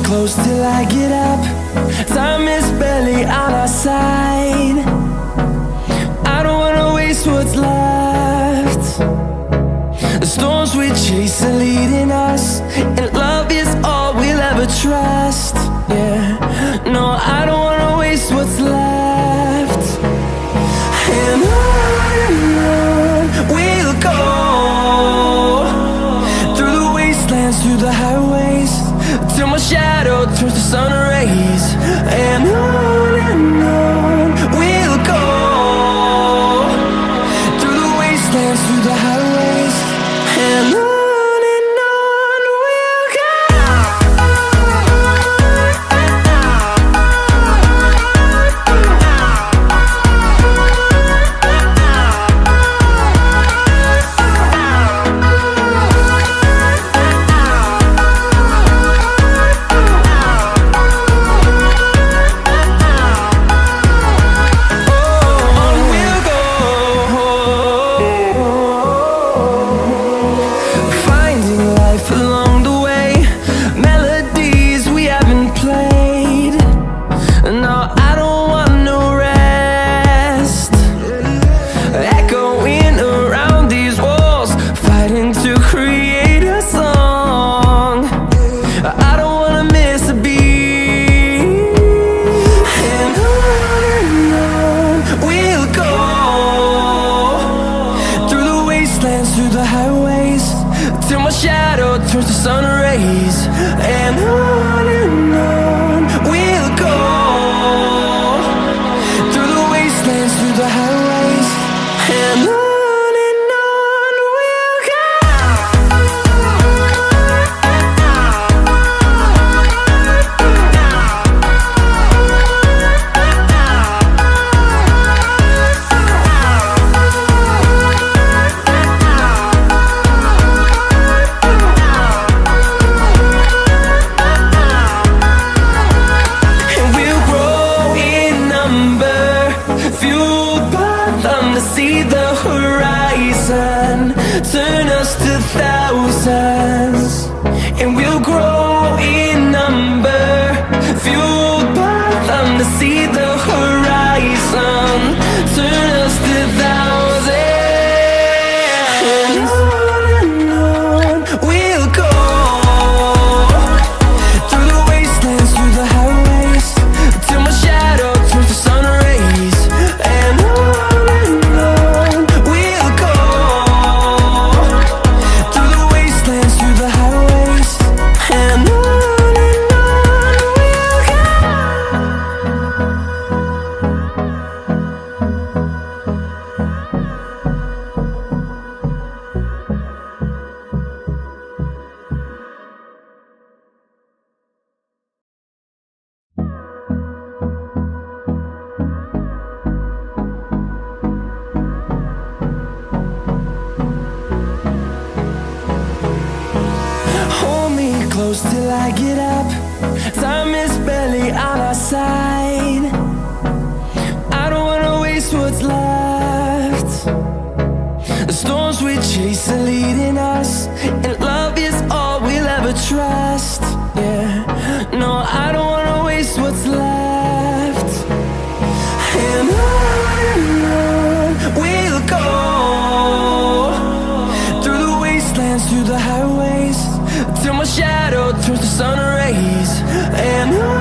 close till I get up. Time is barely on our side. I don't wanna waste what's left. The storms we chase are leading us, and love is all we'll ever trust. Yeah, no, I don't wanna waste what's left. And on we'll go, through the wastelands, through the highways, till my shadow turns to sun rays. And on we'll go, through the wastelands, through the highways, and on. Through the highways, till my shadow turns to sun rays. And on we'll go, through the wastelands, through the highways, and on we'll go. See the horizon, turn us to thousands, and we'll grow in number, fueled by them. To see the horizon, turn us to thousands, and on we'll go, through the wastelands, through the highways, till my shadow turns to sun rays. And close till I get up. Time is barely on our side. I don't wanna waste what's left. The storms we chase are leading us, and love is all we'll ever trust. Yeah, no, I don't wanna waste what's left. And on we'll go, through the wastelands, through the highways, till my shadow turns to sun rays. And on